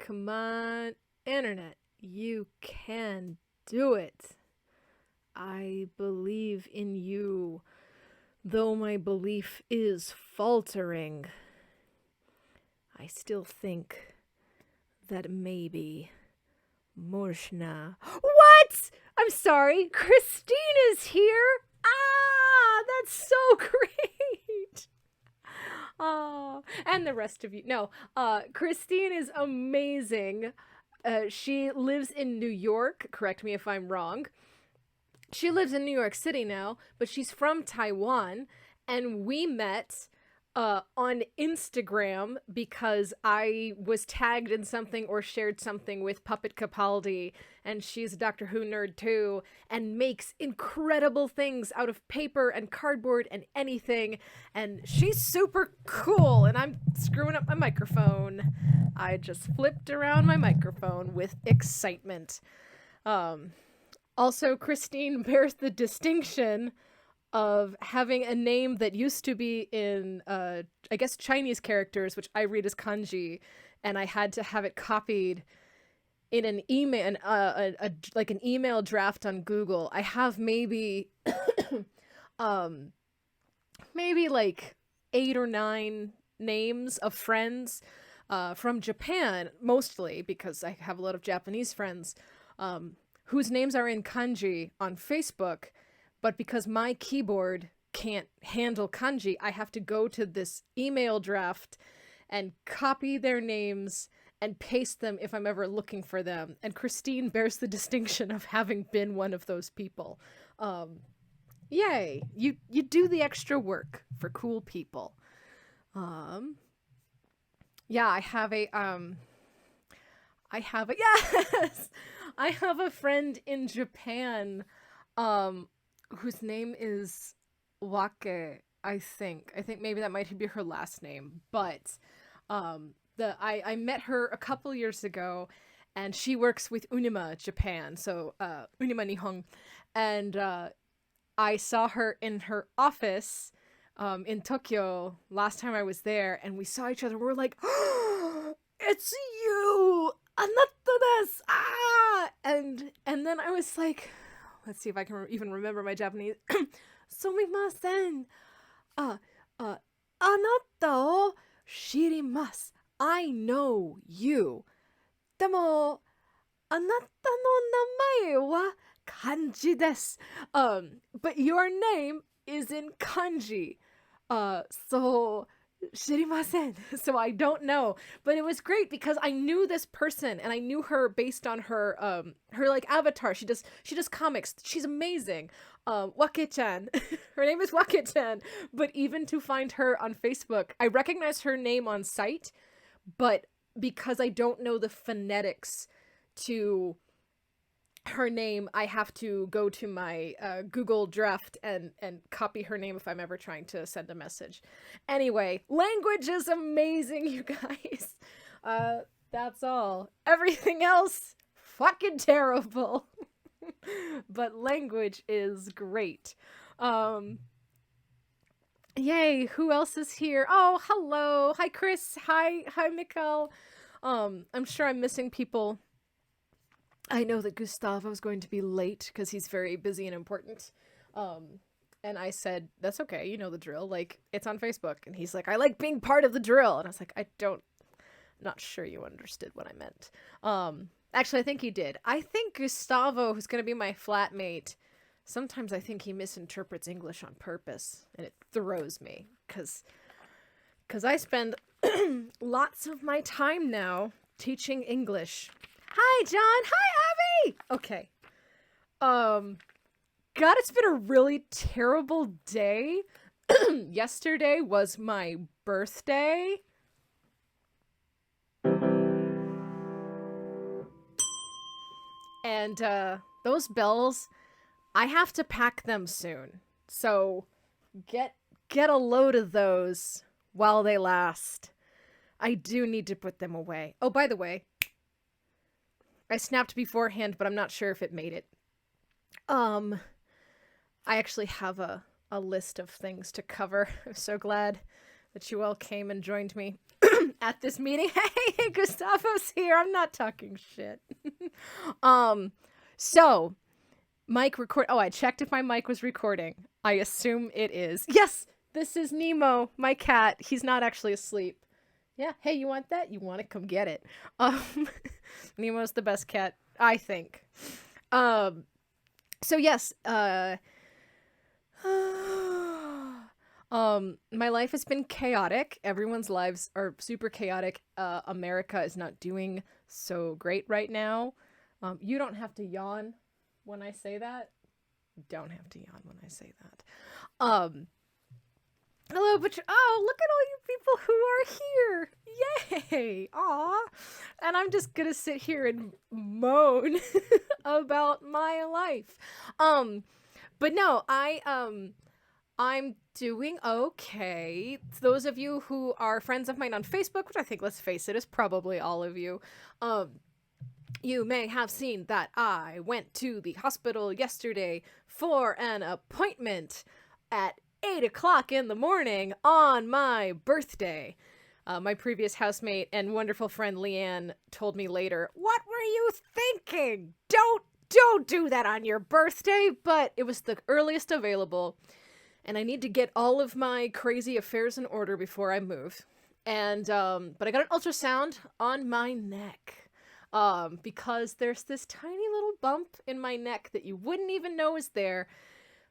Come on, internet. You can do it. I believe in you, though my belief is faltering. I still think that maybe Moshna. What? I'm sorry. Christine is here. Ah, that's so great. Oh, and the rest of you. No, Christine is amazing. She lives in New York. Correct me if I'm wrong. She lives in New York City now, but she's from Taiwan, and we met on Instagram because I was tagged in something or shared something with Puppet Capaldi, and she's a Doctor Who nerd too, and makes incredible things out of paper and cardboard and anything, and she's super cool, and I'm screwing up my microphone. I just flipped around my microphone with excitement. Also, Christine bears the distinction of having a name that used to be in, I guess, Chinese characters, which I read as kanji, and I had to have it copied in an email, like an email draft on Google. I have maybe, maybe like 8 or 9 names of friends from Japan, mostly because I have a lot of Japanese friends whose names are in kanji on Facebook. But because my keyboard can't handle kanji, I have to go to this email draft and copy their names and paste them if I'm ever looking for them. And Christine bears the distinction of having been one of those people. Yay! You do the extra work for cool people. Yeah, I have a yes! I have a friend in Japan, whose name is Wake, I think. I think maybe that might be her last name. But I met her a couple years ago, and she works with Unima Japan, so Unima Nihon. And I saw her in her office in Tokyo last time I was there, and we saw each other. We were like, oh, it's you! Anata desu! Ah! And then I was like, let's see if I can even remember my Japanese. Sumimasen. Anata o shirimasu. I know you. Demo, anata no namae wa kanji desu. But your name is in kanji. So shirimasen. So I don't know, but it was great because I knew this person and I knew her based on her her like avatar. She does comics. She's amazing. Wake-chan. Her name is Wake-chan. But even to find her on Facebook, I recognize her name on sight, but because I don't know the phonetics to her name, I have to go to my Google draft and copy her name if I'm ever trying to send a message. Anyway, language is amazing, you guys. That's all. Everything else, fucking terrible. But language is great. Yay, who else is here? Oh, hello. Hi, Chris. Hi, Mikkel. I'm sure I'm missing people. I know that Gustavo's going to be late because he's very busy and important. And I said, that's okay, you know the drill. Like, it's on Facebook. And he's like, I like being part of the drill. And I was like, I'm not sure you understood what I meant. Actually, I think he did. I think Gustavo, who's going to be my flatmate, sometimes I think he misinterprets English on purpose. And it throws me. Because I spend lots of my time now teaching English. Hi, John. Hi, Abby. Okay. God, it's been a really terrible day. Yesterday was my birthday. And those bells, I have to pack them soon. So get a load of those while they last. I do need to put them away. Oh, by the way, I snapped beforehand, but I'm not sure if it made it. I actually have a list of things to cover. I'm so glad that you all came and joined me. at this meeting. Hey, Gustavo's here. I'm not talking shit. So mic record. Oh, I checked if my mic was recording. I assume it is. Yes, this is Nemo, my cat. He's not actually asleep. Yeah. Hey, you want that? You want it? Come get it. Nemo's the best cat, I think. So yes, my life has been chaotic. Everyone's lives are super chaotic. America is not doing so great right now. You don't have to yawn when I say that. You don't have to yawn when I say that. Hello, but oh, look at all you people who are here. Yay. Aw. And I'm just gonna sit here and moan about my life. But no, I'm doing okay. Those of you who are friends of mine on Facebook, which I think, let's face it, is probably all of you, you may have seen that I went to the hospital yesterday for an appointment at 8 o'clock in the morning on my birthday. My previous housemate and wonderful friend Leanne told me later, "What were you thinking? Don't do that on your birthday," but it was the earliest available. And I need to get all of my crazy affairs in order before I move. And, but I got an ultrasound on my neck. Because there's this tiny little bump in my neck that you wouldn't even know is there,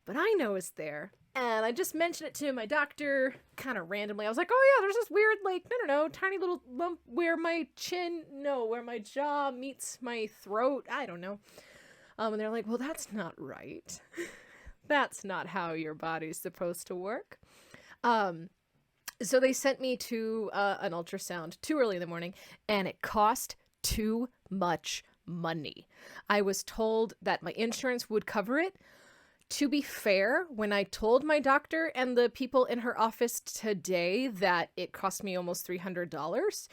but I know is there. And I just mentioned it to my doctor kind of randomly. I was like, oh yeah, there's this weird, like, no, tiny little bump where my where my jaw meets my throat. I don't know. And they're like, well, that's not right. That's not how your body's supposed to work. So they sent me to an ultrasound too early in the morning, and it cost too much money. I was told that my insurance would cover it. To be fair, when I told my doctor and the people in her office today that it cost me almost $300,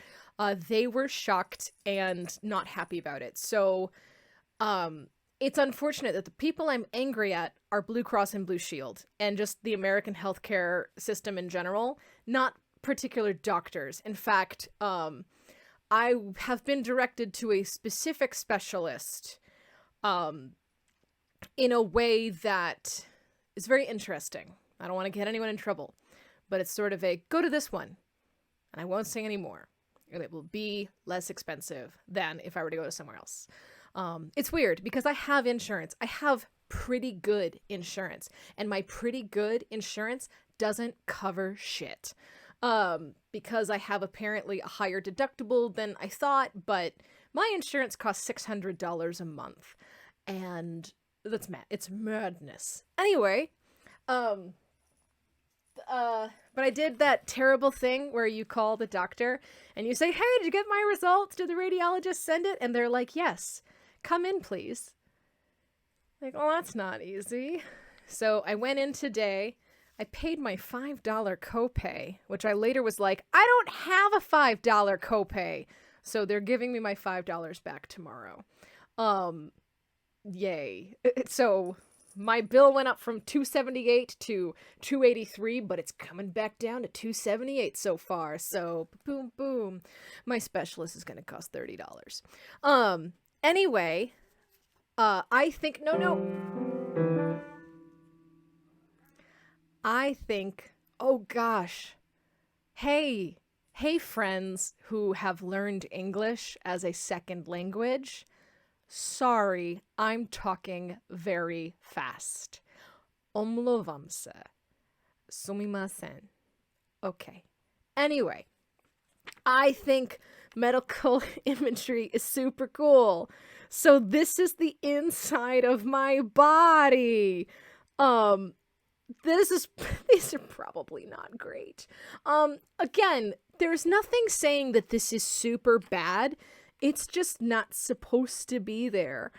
they were shocked and not happy about it. So, it's unfortunate that the people I'm angry at are Blue Cross and Blue Shield and just the American healthcare system in general, not particular doctors. In fact, I have been directed to a specific specialist in a way that is very interesting. I don't want to get anyone in trouble, but it's sort of a, go to this one, and I won't say any more. It will be less expensive than if I were to go to somewhere else. It's weird because I have insurance. I have pretty good insurance, and my pretty good insurance doesn't cover shit. Because I have apparently a higher deductible than I thought, but my insurance costs $600 a month, and that's it's madness. Anyway, but I did that terrible thing where you call the doctor and you say, hey, did you get my results? Did the radiologist send it? And they're like, yes. Come in, please. Like, oh, that's not easy. So I went in today. I paid my $5 copay, which I later was like, I don't have a $5 copay. So they're giving me my $5 back tomorrow. Yay. So my bill went up from $278 to $283, but it's coming back down to $278 so far. So boom, boom. My specialist is going to cost $30. Anyway, I think, I think, oh gosh, hey friends who have learned English as a second language, sorry, I'm talking very fast. Omlouvám se. Sumimasen. Okay. Anyway, I think medical imagery is super cool. So this is the inside of my body. These are probably not great. Again, there's nothing saying that this is super bad. It's just not supposed to be there.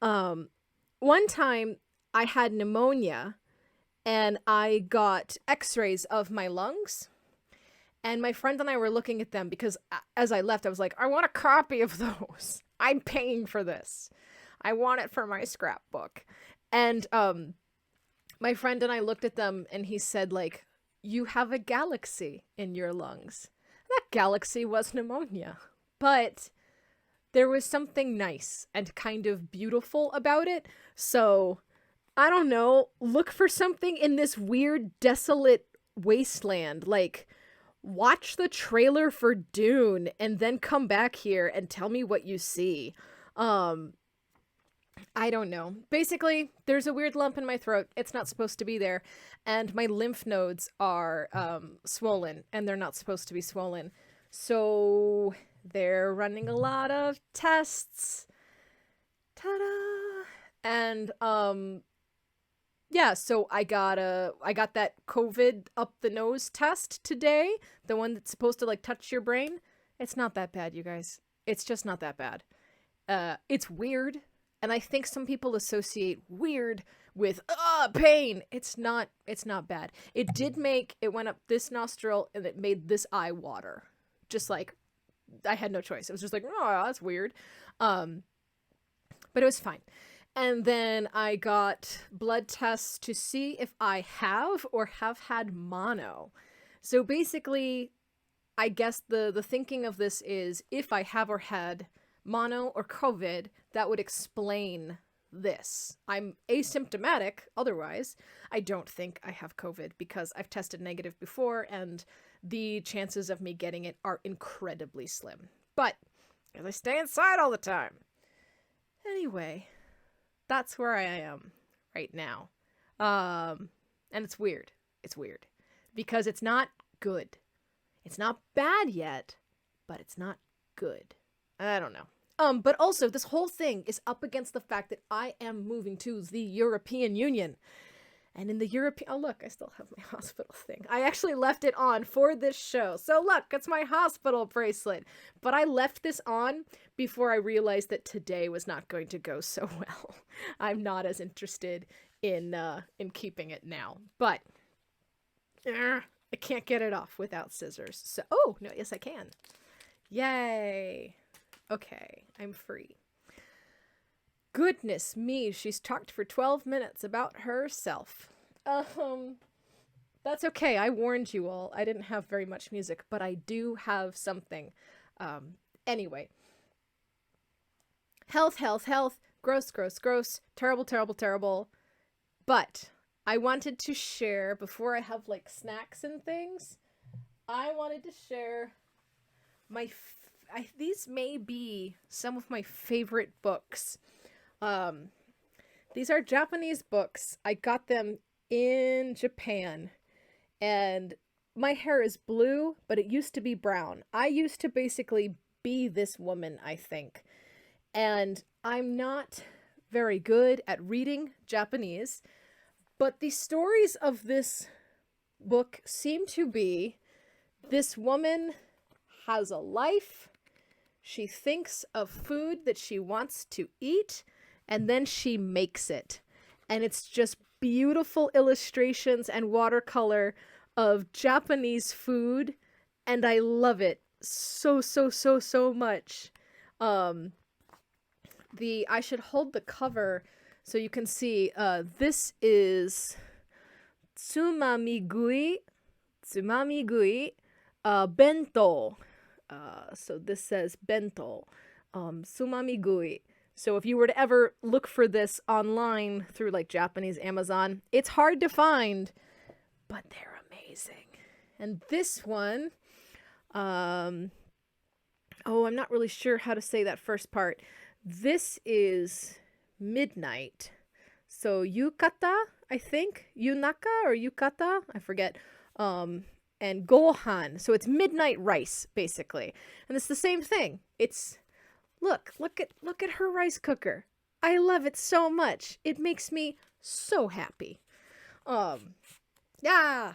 One time I had pneumonia and I got x-rays of my lungs. And my friend and I were looking at them because as I left, I was like, I want a copy of those. I'm paying for this. I want it for my scrapbook. And my friend and I looked at them and he said, like, you have a galaxy in your lungs. That galaxy was pneumonia. But there was something nice and kind of beautiful about it. So, I don't know, look for something in this weird, desolate wasteland. Like, watch the trailer for Dune and then come back here and tell me what you see. I don't know. Basically, there's a weird lump in my throat. It's not supposed to be there. And my lymph nodes are swollen, and they're not supposed to be swollen. So they're running a lot of tests. Ta-da! And yeah, so I got that COVID up the nose test today, the one that's supposed to like touch your brain. It's not that bad, you guys. It's just not that bad. It's weird, and I think some people associate weird with pain. It's not bad. It went up this nostril and it made this eye water. Just like I had no choice. It was just like, oh, that's weird. But it was fine. And then I got blood tests to see if I have or have had mono. So basically, I guess the thinking of this is if I have or had mono or COVID, that would explain this. I'm asymptomatic otherwise. I don't think I have COVID because I've tested negative before and the chances of me getting it are incredibly slim. But as I stay inside all the time. Anyway, that's where I am right now. And it's weird. It's weird because it's not good. It's not bad yet, but it's not good. I don't know. But also this whole thing is up against the fact that I am moving to the European Union. And in the European... Oh, look, I still have my hospital thing. I actually left it on for this show. So look, it's my hospital bracelet. But I left this on before I realized that today was not going to go so well. I'm not as interested in keeping it now. But I can't get it off without scissors. So, oh, no, yes, I can. Yay. Okay, I'm free. Goodness me, she's talked for 12 minutes about herself. That's okay. I warned you all. I didn't have very much music, but I do have something. Anyway. Health, health, health. Gross, gross, gross. Terrible, terrible, terrible. But I wanted to share, before I have like snacks and things, I wanted to share these may be some of my favorite books. These are Japanese books. I got them in Japan, and my hair is blue, but it used to be brown. I used to basically be this woman, I think. And I'm not very good at reading Japanese, but the stories of this book seem to be this woman has a life. She thinks of food that she wants to eat, and then she makes it. And it's just beautiful illustrations and watercolor of Japanese food, and I love it so, so, so, so much. I should hold the cover so you can see. This is Tsumamigui, bento. So this says bento, sumamigui. So if you were to ever look for this online through like Japanese Amazon, it's hard to find, but they're amazing. And this one, I'm not really sure how to say that first part. This is midnight. So yukata, I think, yunaka or yukata, I forget. And gohan. So it's midnight rice, basically. And it's the same thing. It's, look at her rice cooker. I love it so much. It makes me so happy. Yeah.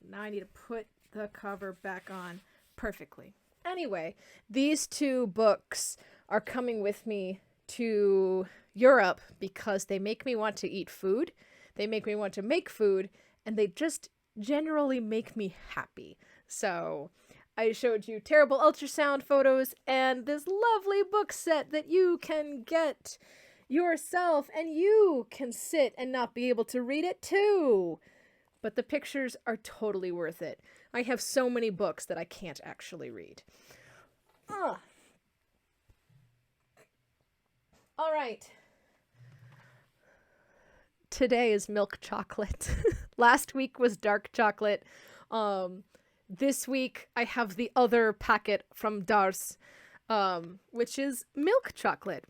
Now I need to put the cover back on perfectly. Anyway, these two books are coming with me to Europe because they make me want to eat food. They make me want to make food, and they just generally make me happy. So I showed you terrible ultrasound photos and this lovely book set that you can get yourself, and you can sit and not be able to read it too. But the pictures are totally worth it. I have so many books that I can't actually read. Ugh. All right. Today is milk chocolate. Last week was dark chocolate. This week I have the other packet from Dars, which is milk chocolate.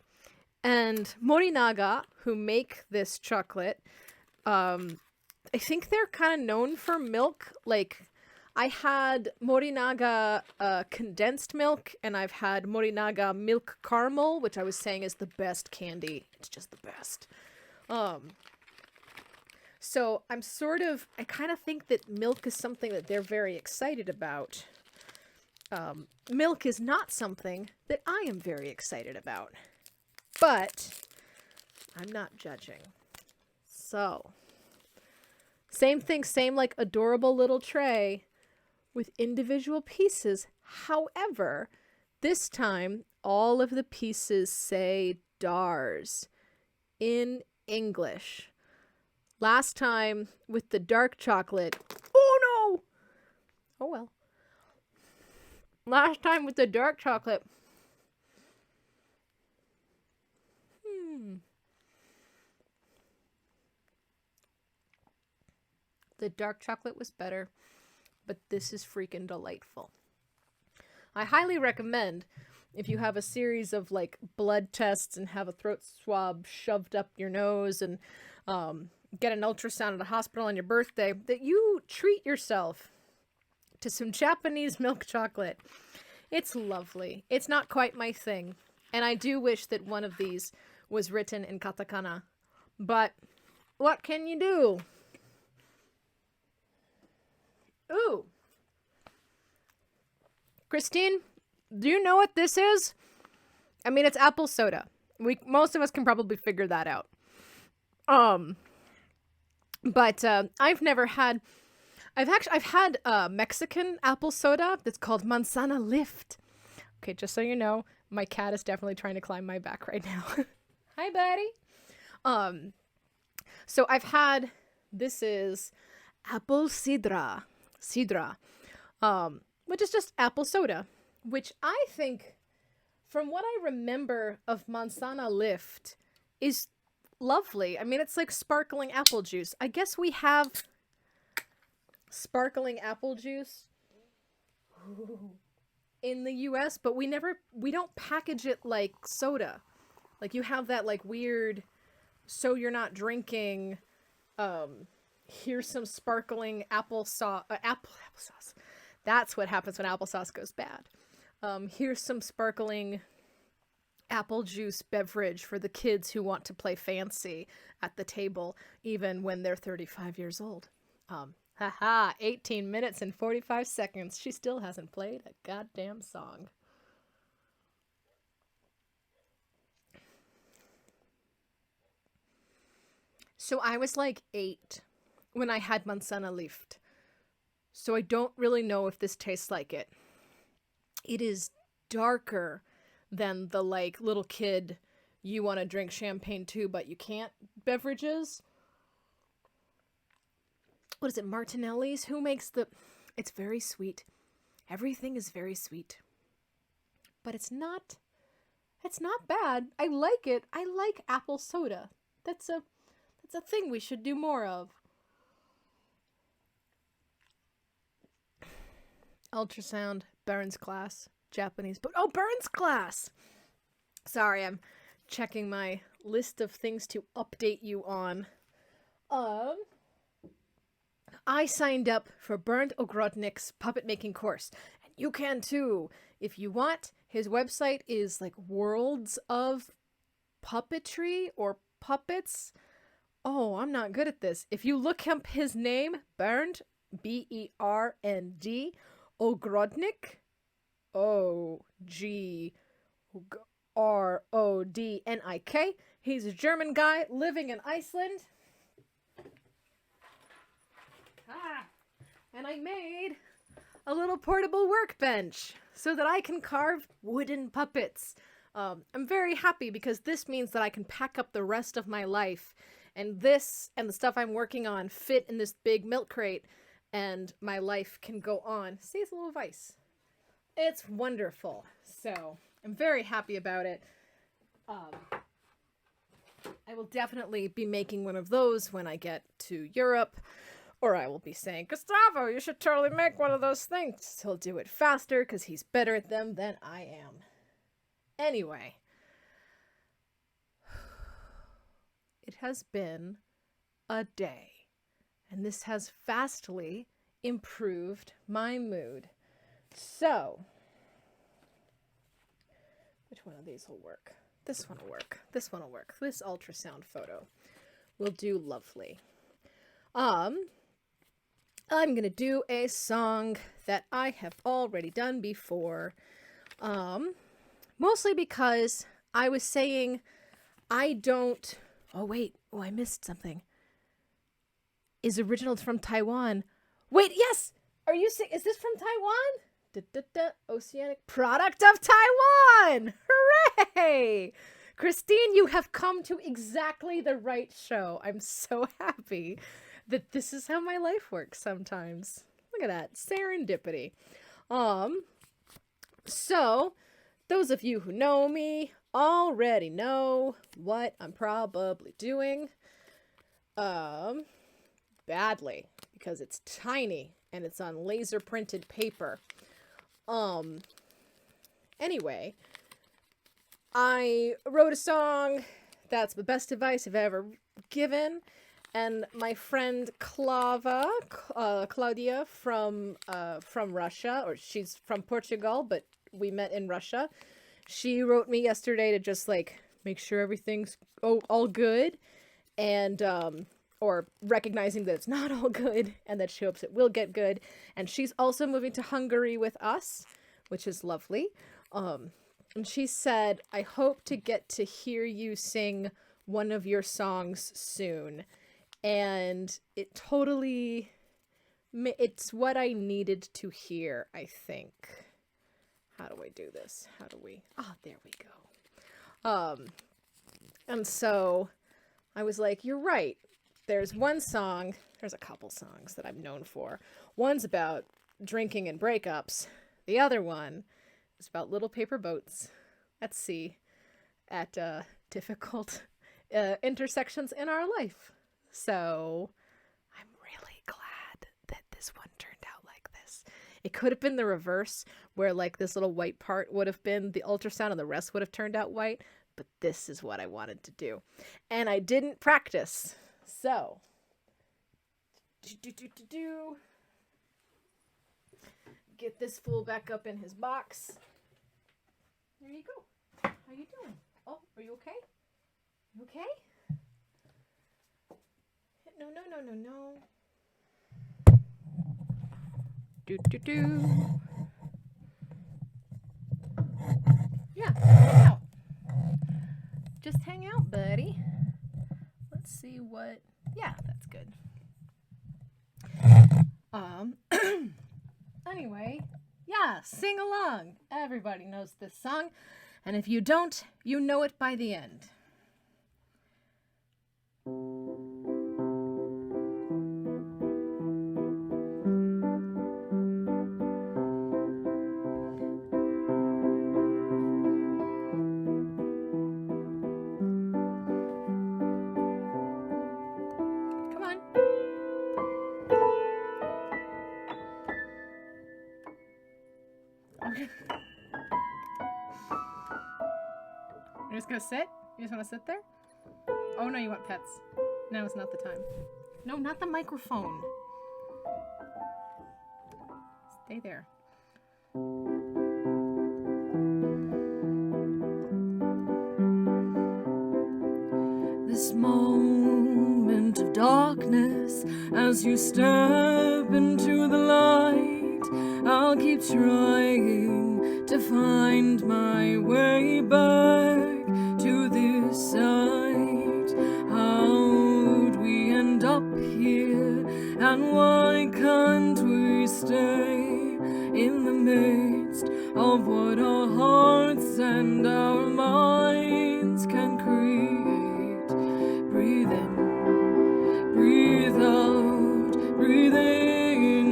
And Morinaga, who make this chocolate, I think they're kind of known for milk. Like, I had Morinaga condensed milk, and I've had Morinaga milk caramel, which I was saying is the best candy. It's just the best. So I kind of think that milk is something that they're very excited about. Milk is not something that I am very excited about. But I'm not judging. So, same thing, same like adorable little tray with individual pieces. However, this time all of the pieces say DARS in English. Last time with the dark chocolate, oh no! Oh well. Last time with the dark chocolate, the dark chocolate was better, but this is freaking delightful. I highly recommend, if you have a series of like blood tests and have a throat swab shoved up your nose and get an ultrasound at a hospital on your birthday, that you treat yourself to some Japanese milk chocolate. It's lovely. It's not quite my thing, and I do wish that one of these was written in katakana, but what can you do? Ooh. Christine, do you know what this is? I mean, it's apple soda. Most of us can probably figure that out. But I've had Mexican apple soda that's called Manzana Lift. Okay, just so you know, my cat is definitely trying to climb my back right now. Hi, buddy. So this is apple sidra, which is just apple soda, which I think, from what I remember of Manzana Lift, is lovely. I mean, it's like sparkling apple juice. I guess we have sparkling apple juice in the US, but we don't package it like soda. Like, you have that like weird, so you're not drinking, here's some sparkling applesauce. That's what happens when applesauce goes bad. Here's some sparkling apple juice beverage for the kids who want to play fancy at the table, even when they're 35 years old. 18 minutes and 45 seconds. She still hasn't played a goddamn song. So I was like 8 when I had Manzana Lift. So I don't really know if this tastes like it. It is darker than the like little kid, you want to drink champagne too but you can't beverages. What is it, Martinelli's? Who makes it's very sweet. Everything is very sweet. But it's not bad. I like it. I like apple soda. That's a thing we should do more of. Ultrasound, Burns class, Japanese. But Burns class! Sorry, I'm checking my list of things to update you on. I signed up for Bernd Ogrodnik's puppet making course, and you can too if you want. His website is like Worlds of Puppetry or Puppets. Oh, I'm not good at this. If you look up his name, Bernd, B-E-R-N-D, Ogrodnik, O-G-R-O-D-N-I-K. He's a German guy living in Iceland. And I made a little portable workbench so that I can carve wooden puppets. I'm very happy because this means that I can pack up the rest of my life, and this and the stuff I'm working on fit in this big milk crate, and my life can go on. See, it's a little vice. It's wonderful. So I'm very happy about it. I will definitely be making one of those when I get to Europe, or I will be saying, Gustavo, you should totally make one of those things. He'll do it faster because he's better at them than I am. Anyway, it has been a day, and this has vastly improved my mood. So, which one of these will work? This one will work. This one will work. This ultrasound photo will do lovely. I'm going to do a song that I have already done before. Mostly because I was saying I don't... Oh, wait. Oh, I missed something. Is original from Taiwan. Wait, yes! Are you saying... Is this from Taiwan? Oceanic product of Taiwan! Hooray! Christine, you have come to exactly the right show. I'm so happy that this is how my life works sometimes. Look at that. Serendipity. So, those of you who know me already know what I'm probably doing. Badly, because it's tiny and it's on laser printed paper. Anyway, I wrote a song that's the best advice I've ever given, and my friend Claudia from Russia, or she's from Portugal, but we met in Russia. She wrote me yesterday to just like make sure everything's all good, and or recognizing that it's not all good and that she hopes it will get good. And she's also moving to Hungary with us, which is lovely. And she said, I hope to get to hear you sing one of your songs soon. And it totally, it's what I needed to hear, I think. How do I do this? How do we, there we go. And so I was like, you're right. There's one song, there's a couple songs that I'm known for. One's about drinking and breakups. The other one is about little paper boats at sea at difficult intersections in our life. So I'm really glad that this one turned out like this. It could have been the reverse, where like this little white part would have been the ultrasound and the rest would have turned out white. But this is what I wanted to do. And I didn't practice. So, get this fool back up in his box. There you go. How you doing? Oh, are you okay? You okay? No. Yeah, hang out. Just hang out, buddy. Let's see what... Yeah, that's good. Anyway, yeah, sing along. Everybody knows this song. And if you don't, you know it by the end. You're just gonna sit? You just wanna sit there? Oh no, you want pets. No, it's not the time. No, not the microphone. Stay there. This moment of darkness, as you step into the light, I'll keep trying to find my way back to this side. How'd we end up here, and why can't we stay in the midst of what our hearts and our minds can create? Breathe in, breathe out, breathe in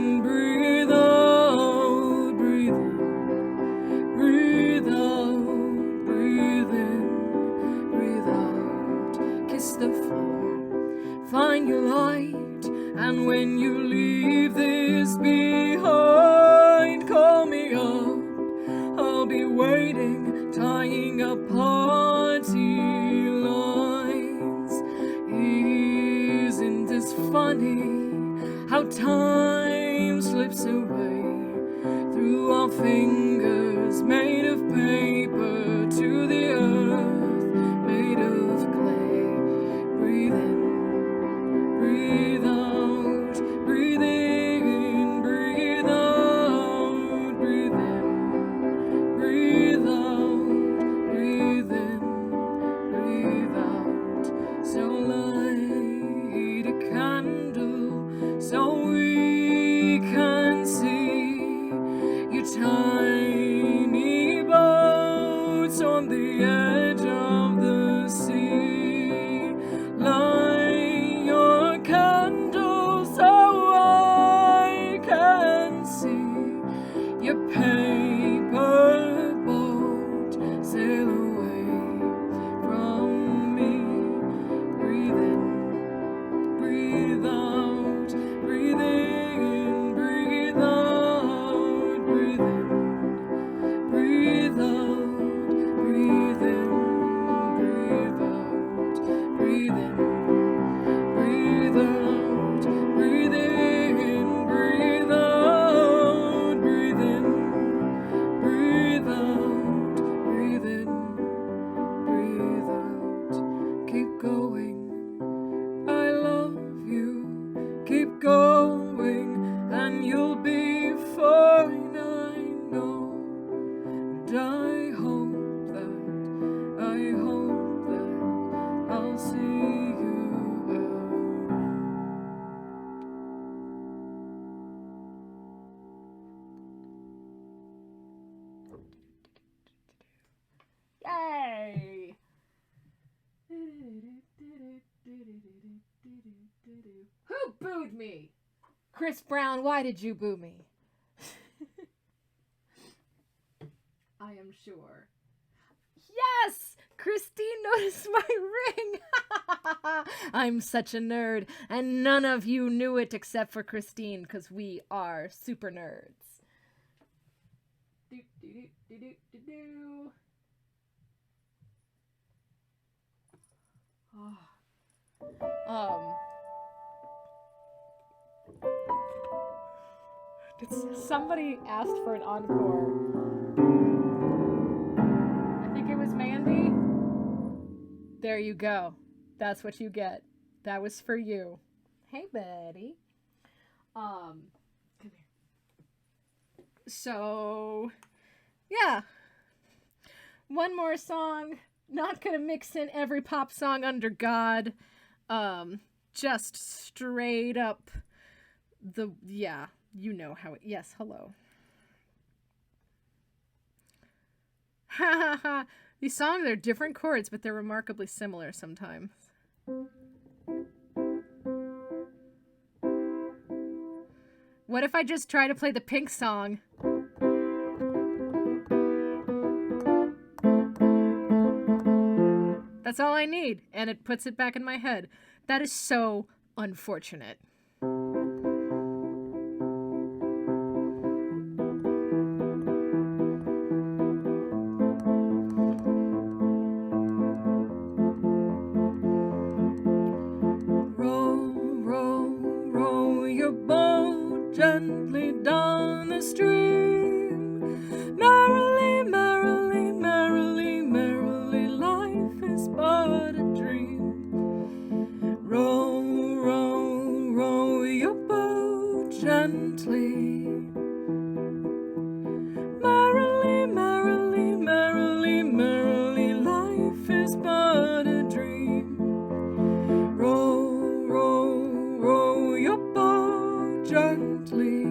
the floor. Find your light, and when you leave this behind, call me up. I'll be waiting, tying up party lines. Isn't this funny how time slips away through our fingers made of paper to the earth made of clay? Breathe in, breathe out, breathe in, breathe out, breathe in, breathe out, breathe in, breathe out. So light a candle so we can see your tiny boats on the edge of the sea. Light your candle so I can see your paper boat sail away from me. Breathe in, breathe out, breathe in, breathe out, breathe in, breathe out, breathe in, breathe out, breathe in, breathe out, breathe in, breathe out, breathe in, breathe out, breathe in, breathe out. Keep going, I love you. Keep going, and you'll be fine, I know. And I hope that I'll see you out. Yay! Who booed me? Chris Brown, why did you boo me? I am sure. Yes! Christine noticed my ring! I'm such a nerd, and none of you knew it except for Christine, because we are super nerds. Do, do, do, do, do, do, do. Somebody asked for an encore. I think it was Mandy. There you go. That's what you get. That was for you. Hey, buddy. Come here. So, yeah. One more song. Not gonna mix in every pop song under God. Just straight up you know how it, yes, hello. Ha ha ha. These songs are different chords, but they're remarkably similar sometimes. What if I just try to play the Pink song? That's all I need, and it puts it back in my head. That is so unfortunate. Row, row, row your boat gently down the stream. Merrily, merrily, merrily, merrily, life is but a dream. Row, row, row your boat gently. Merrily, merrily, merrily, merrily, life is but a dream. Row, row, row your boat gently.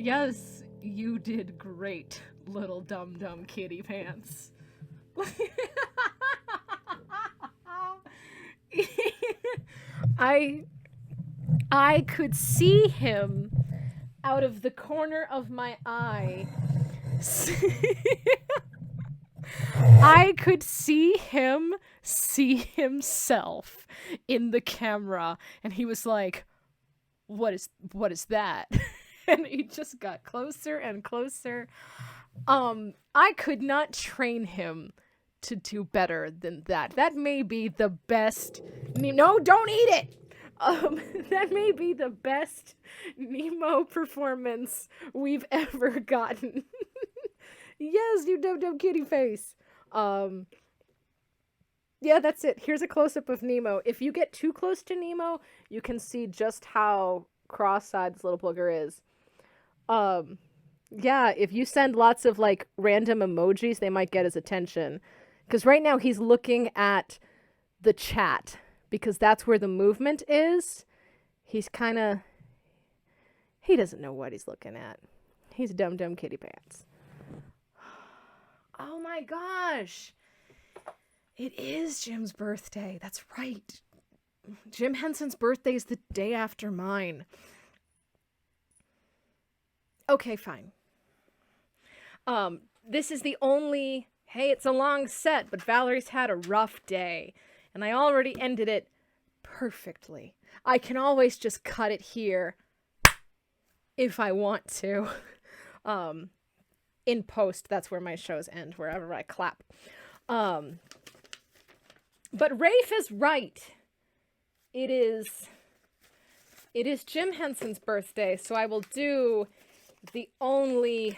Yes, you did great, little dum-dum kitty pants. I could see him out of the corner of my eye. I could see him see himself in the camera, and he was like, what is that? And he just got closer and closer. I could not train him to do better than that. That may be the best. No, don't eat it. That may be the best Nemo performance we've ever gotten. Yes, you dum-dum kitty face. Yeah, that's it. Here's a close-up of Nemo. If you get too close to Nemo, you can see just how cross-eyed this little booger is. Yeah, if you send lots of, like, random emojis, they might get his attention. Because right now he's looking at the chat, because that's where the movement is. He's kind of... He doesn't know what he's looking at. He's dum-dum kitty pants. Oh my gosh! It is Jim's birthday. That's right. Jim Henson's birthday is the day after mine. Okay, fine. This is the only... Hey, it's a long set, but Valerie's had a rough day. And I already ended it perfectly. I can always just cut it here if I want to. In post, that's where my shows end, wherever I clap. But Rafe is right. It is Jim Henson's birthday, so I will do the only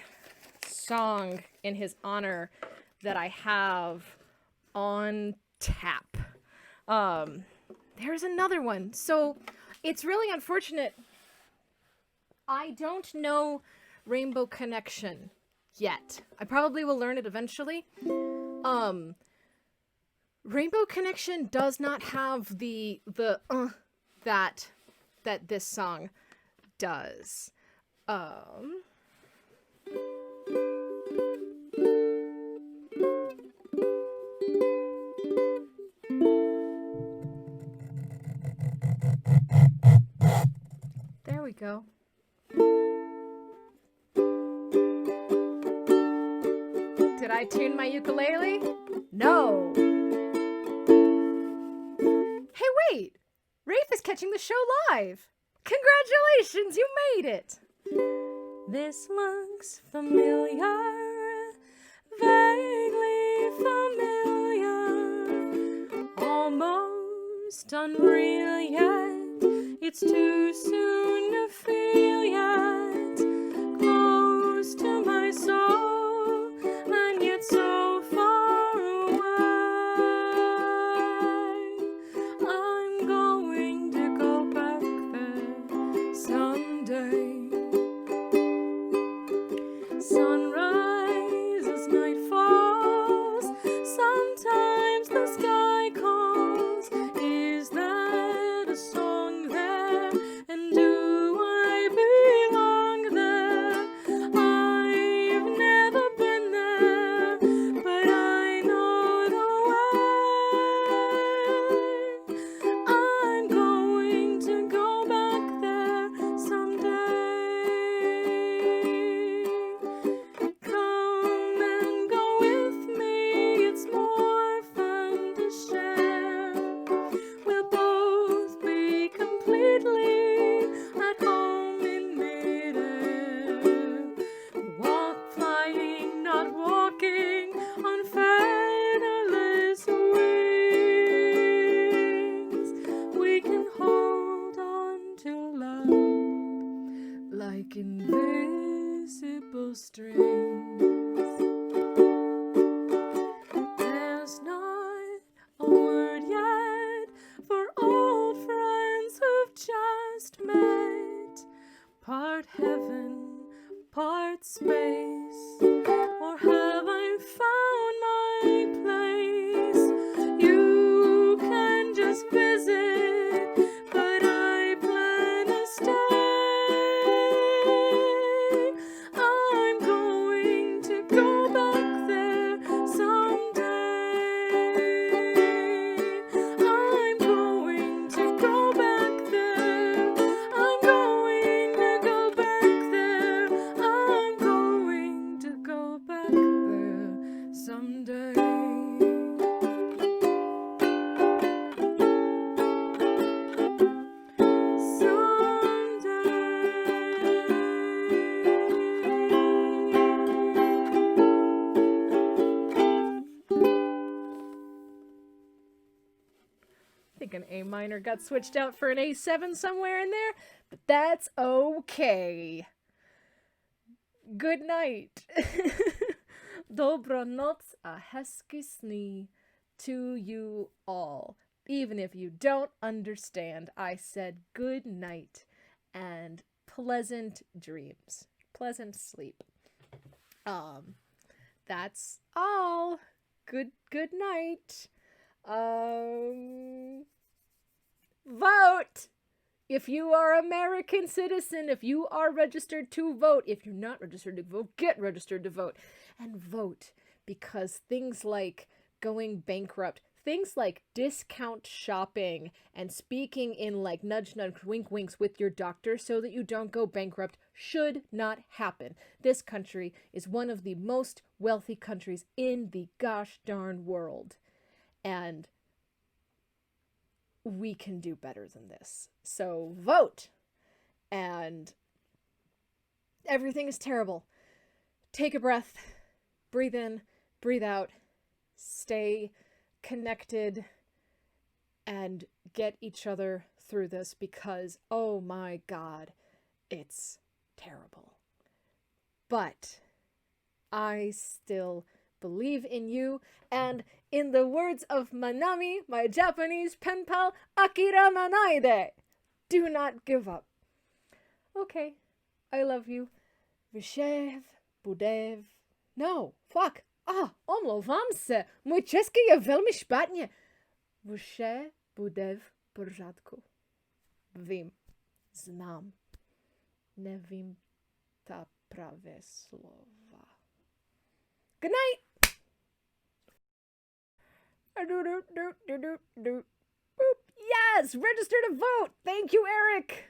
song in his honor that I have on tap. There's another one. So it's really unfortunate. I don't know Rainbow Connection yet. I probably will learn it eventually. Rainbow Connection does not have the that this song does. There we go. Did I tune my ukulele? No. Hey, wait! Rafe is catching the show live! Congratulations, you made it! This looks familiar, vaguely familiar, almost unreal yet, it's too soon to feel yet, close to my soul, and yet so far away. I'm going to go back there someday. Sun rises, night falls, sometimes the sky calls. Is that a song there? And do I belong there? I've never been there, but I know the way. I'm going to go back there someday. Come and go with me, it's more fun to share. We'll both be completely at home in midair. We'll walk flying, not walking on featherless wings. We can hold on to love like invisible strings. There's not a word yet for old friends who've just met. Part heaven, part space, or have I found my place? You can just visit, but I plan to stay. minor got switched out for an A7 somewhere in there, but that's okay. Good night. Dobranoc a hezky sny to you all. Even if you don't understand, I said good night and pleasant dreams. Pleasant sleep. That's all. Good night. Vote! If you are American citizen, if you are registered to vote, if you're not registered to vote, get registered to vote. And vote, because things like going bankrupt, things like discount shopping and speaking in like nudge nudge wink winks with your doctor so that you don't go bankrupt should not happen. This country is one of the most wealthy countries in the gosh darn world. And we can do better than this. So vote. And everything is terrible. Take a breath. Breathe in, breathe out. Stay connected and get each other through this because, oh my God, it's terrible. But I still believe in you, and in the words of Manami, my Japanese pen pal, Akira Manaide, do not give up. Okay, I love you. Vishev, Budev. No, fuck. Omlouvám se. Můj český je velmi špatně. Vše bude v pořádku. Vím. Znám. Nevím ta pravé slova. Good night! Yes! Register to vote! Thank you, Eric!